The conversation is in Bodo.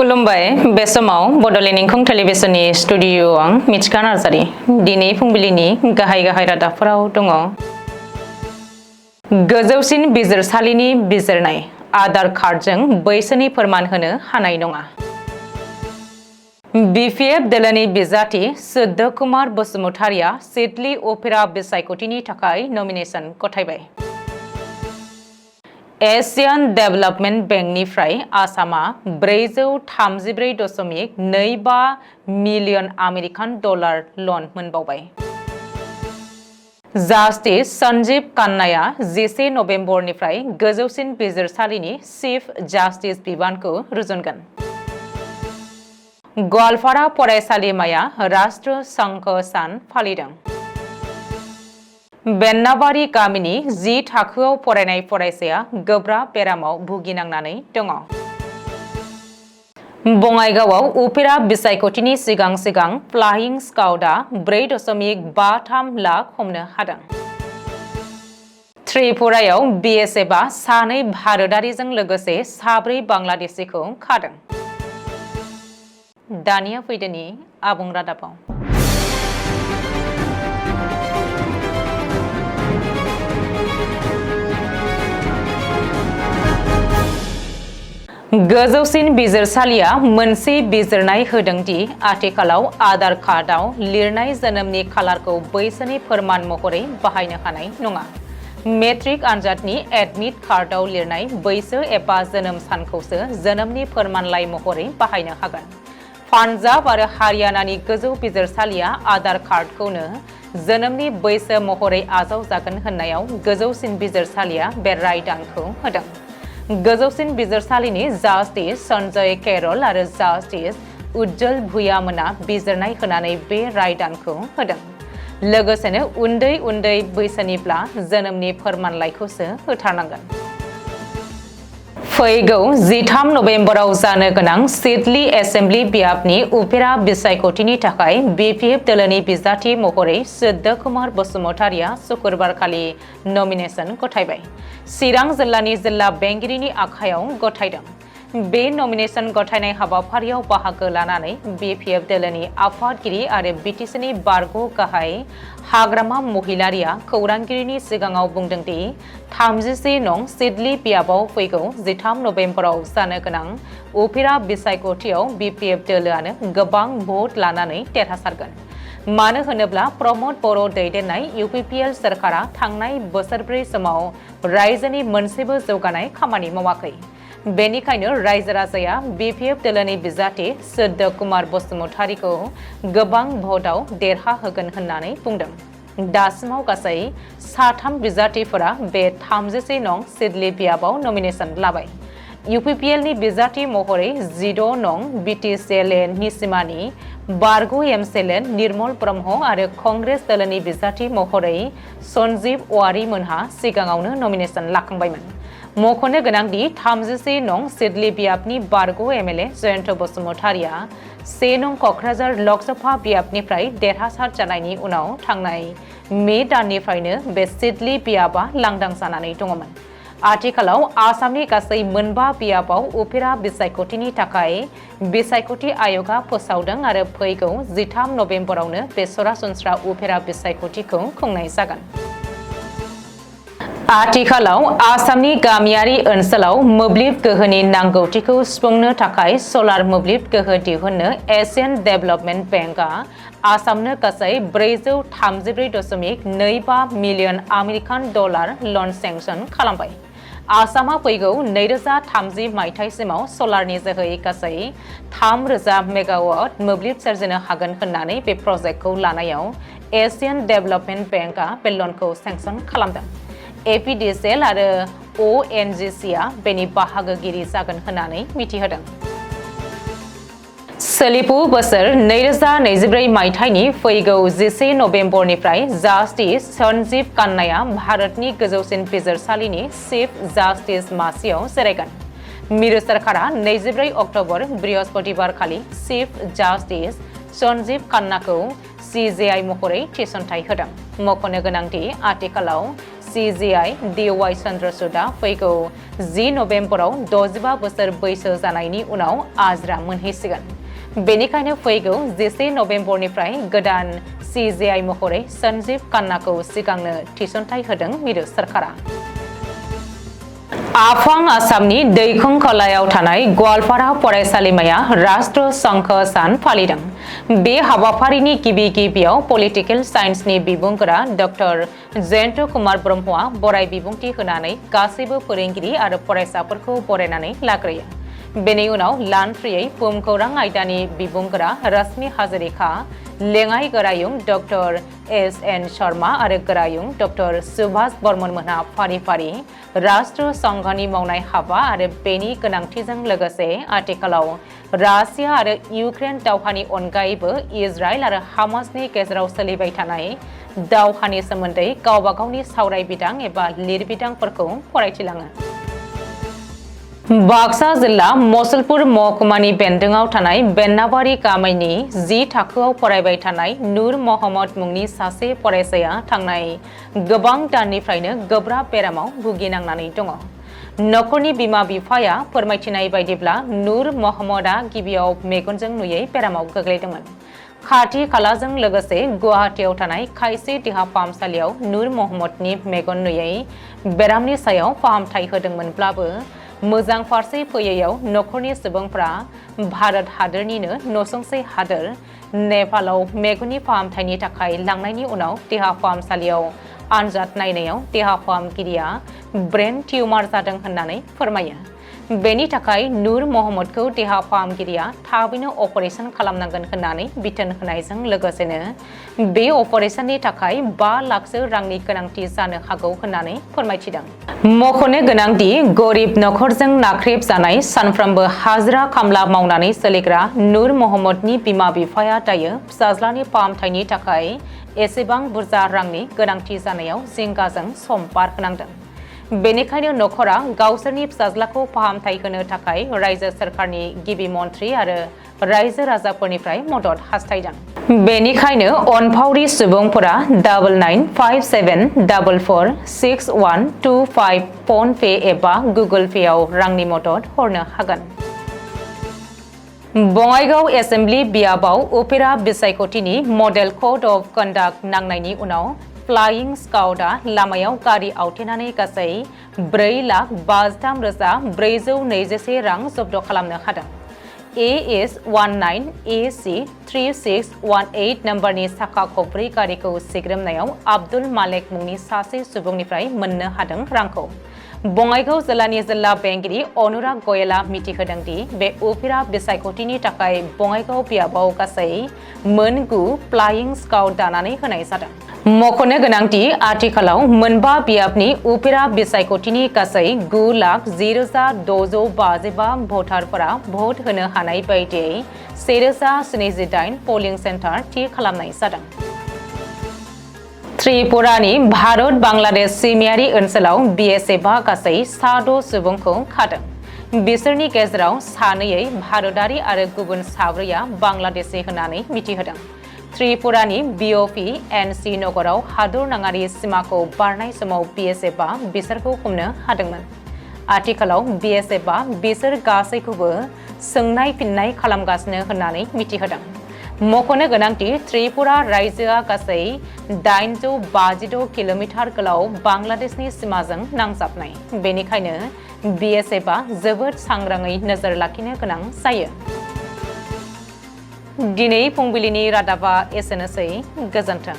खुलुमबाय बे समाव बडलेण्ड इंखं टेलिभिजननि स्टुडिअ आं मिथिखा नार्जारि दिनै फुंबिलिनि गाहाय रादाबफोराव दङ। गोजौसिन बिजिरसालिनि बिजिरनाय आधार कार्डजों बैसोनि फोरमान होनो हानाय नङा। बिपिएफ दोलोनि बिजाथि सुद्ध कुमार बसुमतारिया सिडली अपेरा बिसायख'थिनि थाखाय नमिनेशन गथायबाय। एशियान डेभेलपमेन्ट बेंकनिफ्राय आसामा 434.25 मिलियन आमेरिकान डलार लन मोनबावबाय। जास्टिस सन्जीव कान्नाया 11 नभेम्बरनिफ्राय गोजौसिन बिजिरसालिनि चिफ जास्टिस बिबानखौ रुजुनगोन। गवालपारा फरायसालिमाया राष्ट्र संघ सान फालिदों। बेन्नाबारि गामिनि 10 थाखोआव फरायनाय फरायसाया गोब्राब बेरामाव भुगिनांनानै दङ। बङाइगावआव उपेरा बिसायख'थिनि सिगां फ्लाइं स्काउटआ 4.53 लाख हमनो हादों। त्रिपुरायाव बिएसएफआ 2 भारतारिजों लोगोसे 4 बांलादेशिखौ खादों। दानिया फैदोनि आबुं रादाबाव। गोजौसिन बिजिरसालिया मोनसे बिजिरनाय होदों दि आथिखालाव आधार कार्डआव लिरनाय जोनोमनि खालारखौ बैसोनि फोरमान महरै बाहायनो हानाय नङा। मेट्रिक आनजादनि एडमिट कार्डआव लिरनाय बैसो एबा जोनोम सानखौसो जोनोमनि फोरमानलाइ महरै बाहायनो हागोन। पान्जाब आरो हारियानानि गोजौ बिजिरसालिया आधार कार्डखौनो जोनोमनि बैसो महरै आजावजागोन होननायाव गोजौसिन बिजिरसालिया बे रायदानखौ होदों। गोजौसिन बिजिरसालिनि जास्टिस सन्जय केरल आरो जास्टिस उज्जल भुयामोना बिजिरनाय होनानै बे रायदानखौ होदों। लोगोसेनो उन्दै बैसोनिब्ला जोनोमनि फोरमानलाइखौसो होथारनांगोन। फैगौ 13 नभेम्बराव जानो गोनां सिडली एसेम्बलि बियाबनि उपेरा बिसायख'थिनि थाखाय बिपिएफ दोलोनि बिजाथि महरै सुद्ध कुमार बसुमतारिया शुक्रबारखालि नमिनेशन गथायबाय। चिरां जिल्लानि जिल्ला बेंगिरिनि आखायाव गथायदों। बे नमिनेशन गथायनाय हाबाफारियाव बाहागो लानानै बिपिएफ दोलोनि आफादगिरि आरो बिटिसिनि बारग' गाहाय हाग्रामा महिलारिया खौरांगिरिनि सिगाङाव बुंदों दि 33 नं सिडली बियाबाव फैगौ 13 नभेम्बराव जानो गोनां उपेरा बिसायख'थियाव बिपिएफ दोलोआनो गोबां भट लानानै देरहासारगोन। मानो होनोब्ला प्रमद बर' दैदेननाय इउपिपिएल सोरखारा थांनाय बोसोरब्रै समाव रायजोनि मोनसेबो जौगानाय खामानि मावाखै। बेनिखायनो रायजो राजाया बिपिएफ दोलोनि बिजाथि सुद्ध कुमार बसुमतारिखौ गोबां भटआव देरहाहोगोन होननानै बुंदों। दासिमाव गासै 3 बिजाथिफोरा बे 33 नं सिडली बियाबाव नमिनेशन लाबाय। इउपिपिएलनि बिजाथि महरै 16 नं बिटिसिएलए निसिमानि बारग' एमएलए निर्मल ब्रह्म आरो कंग्रेस दोलोनि बिजाथि महरै सन्जीब औवारी मोनहा सिगाङावनो नमिनेशन लाखांबायमोन। मख'नो गोनांदि 33 नं सिडली बियाबनि बारग' एमएलए जयन्त बसुमतारिया 1 नं क'क्राझार लकसभा बियाबनिफ्राय देरहासार जानायनि उनाव थांनाय मे दाननिफ्रायनो बे सिडली बियाबा लांदां जानानै दङमोन। आथिखालाव आसामनि गासै 5 बियाबाव उपेरा बिसायख'थिनि थाखाय बिसायख'थि आय'गा फोसावदों आरो फैगौ 13 नभेम्बरावनो बे सरासनस्रा उपेरा बिसायख'थिखौ खुंनाय जागोन। आथिखालाव आसामनि गामियारि ओनसोलाव मोब्लिब गोहोनि नांगौथिखौ सुफुंनो थाखाय सलार मोब्लिब गोहो दिहुननो एशियान डेभेलपमेन्ट बेंकआ आसामनो गासै 434.25 मिलियन आमेरिकान डलार लन सेंसन खालामबाय। आसामा फैगौ 2030 मायथाइसिमाव सलारनि जोहै गासै 3000 मेगावाट मोब्लिब सोरजिनो हागोन होननानै बे प्रजेक्टखौ लानायाव एशियान डेभेलपमेन्ट बेंकआ बे लनखौ सेंसन खालामदों। एपिडिसिएल आरो अएनजिसिआ बेनि बाहागोगिरि जागोन होननानै मिथिहोदों। सोलिफु बोसोर 2024 मायथाइनि फैगौ 11 नभेम्बरनिफ्राय जास्टिस सन्जीव कान्नाया भारतनि गोजौसिन बिजिरसालिनि चिफ जास्टिस मासियाव जिरायगोन। मिरु सोरखारा 24 अक्ट'बर बृहस्पतिबारखालि चिफ जास्टिस सन्जीव कान्नाखौ CJI महरै थिसनथाइ होदों। मख'नो गोनांदि आथिखालाव CGI DY चन्द्रचूडा फैगौ 10 नभेम्बराव 65 बोसोर बैसो जानायनि उनाव आजिरा मोनहैसिगोन। बेनिखायनो फैगौ 11 नभेम्बरनिफ्राय गोदान CGI महरै सन्जीव खान्नाखौ सिगांनो थिसनथाइ होदों मिरु सरकारा। आफां आसामनि दैखं खोलायाव थानाय गवालपारा फरायसालिमाया राष्ट्र संघ सान फालिदों। बे हाबाफारिनि गिबियाव पलिटिकेल साइन्सनि बिबुंगोरा डक्टर जयन्त कुमार ब्रह्मआ बराय बिबुंथि होनानै गासैबो फोरोंगिरि आरो फरायसाफोरखौ बरायनानै लाग्रोयो। बेनि उनाव लान्थ्रियै भुमखौरां आयदानि बिबुंगोरा रश्मि हाजरिका, लेङाइ गोरायुं डक्टर SN शर्मा आरो गोरायुं डक्टर सुभाष बर्मन मोनहा फारि राष्ट्र संघनि मावनाय हाबा आरो बेनि गोनांथिजों लोगोसे आथिखालाव रासिया आरो इउक्रेन दावहानि अनगायैबो इजराइल आरो हामासनि गेजेराव सोलिबाय थानाय दावहानि सोमोन्दै गावबा गावनि सावराय बिदां एबा लिरबिदांफोरखौ फरायथिलाङो। बाक्सा जिल्ला मसलपुर महकुमानि बेन्दोंआव थानाय बेन्नाबारि गामिनि 10 थाखोआव फरायबाय थानाय नुर महम्मद मुंनि सासे फरायसाया थांनाय गोबां दाननिफ्रायनो गोब्राब बेरामाव भुगिनांनानै दङ। नखरनि बिमा बिफाया फोरमायथिनाय बायदिब्ला नुर महम्मदआ गिबियाव मेगनजों नुयै बेरामाव गोग्लैदोंमोन। खाथि खालाजों लोगोसे गुवाहाटीआव थानाय खायसे देहा फाहामसालियाव नुर महम्मदनि मेगन नुयै बेरामनि सायाव फाहामथाय होदोंमोनब्लाबो मोजां फारसे फैयैयाव नखरनि सुबुंफ्रा भारत हादोरनिनो नसुंसे हादोर नेपालाव मेगननि फाहामथायनि थाखाय लांनायनि उनाव देहा फाहामसालियाव आनजाद नायनायाव देहा फाहामगिरिया ब्रेन टिउमार जादों होननानै फोरमायो। बेनि थाखाय नुर महम्मदखौ देहा फाहामगिरिया थाबैनो अपारेशन खालामनांगोन होननानै बिथोन होनायजों लोगोसेनो बे अपारेशननि थाखाय 5 लाखसो रांनि गोनांथि जानो हागौ होननानै फोरमायथिदों। मख'नो गोनांदि गरिब नखरजों नाख्रेब जानाय सानफ्रोमबो हाजिरा खामला मावनानै सोलिग्रा नुर महम्मदनि बिमा बिफाया दायो फिसाज्लानि फाहामथायनि थाखाय एसेबां बुरजा रांनि गोनांथि जानायाव जिंगाजों सम बारहोनांदों। बेनिखायनो नखरा गावसोरनि फिसाज्लाखौ फाहामथाय होनो थाखाय रायजो सरकारनि गिबि मन्थ्रि आरो रायजो राजाफोरनिफ्राय मदद हास्थायदों। बेनिखायनो अनफावरि सुबुंफोरा 9957446125 फन पे एबा गुगल पेआव रांनि मदद हरनो हागोन। बङाइगाव एसेम्बलि बियाबाव उफेरा बिसायख'थिनि मडेल कड अफ कन्डाक्ट नांनायनि उनाव फ्लाइं स्काउटआ लामायाव गारि आवथेनानै गासै 4,53,421 रां जब्द खालामनो हादों। AS 19 AC 3618 नम्बरनि साखा खबब्रै गारिखौ सिग्रोमनायाव आब्दुल मालेक मुंनि सासे सुबुंनिफ्राय मोननो हादों रांखौ। बङाइगाव जिल्लानि जिल्ला बेंगिरि अनुराग गयेलआ मिथिहोदों दि बे उफेरा बिसायख'थिनि थाखाय बङाइगाव बियाबाव गासै मोन 9 फ्लाइं स्काउट दानानै होनाय जादों। मख'नो गोनांदि आथिखालाव मोनबा बियाबनि उफेरा बिसायख'थिनि गासै 9,10,655 भटारफोरा भट होनो हानाय बायदियै 1078 पलिं सेन्टार थि खालामनाय जादों। त्रिपुरानि भारत बांलादेश सिमायारि ओनसोलाव BSFआ गासै 6 सुबुंखौ खादों। बिसोरनि गेजेराव 2 भारतारि आरो गुबुन 4 बांलादेशी होननानै मिथिहोदों। त्रिपुरानि BOP NC नगराव हादरनाङारि सिमाखौ बारनाय समाव BSFआ बिसोरखौ हमनो हादोंमोन। आथिखालाव BSFआ बिसोर गासैखौबो सोंनाय फिननाय खालामगासिनो होननानै मिथिहोदों। मख'नो गोनांदि त्रिपुरा रायजोआ गासै 856 किल'मिटार गोलाव बांलादेशनि सिमाजों नांजाबनाय। बेनिखायनो BSFआ जोबोद सांग्राङै नोजोर लाखिनो गोनां जायो। दिनै फुंबिलिनि रादाबा एसेनोसै। गोजोन्थों।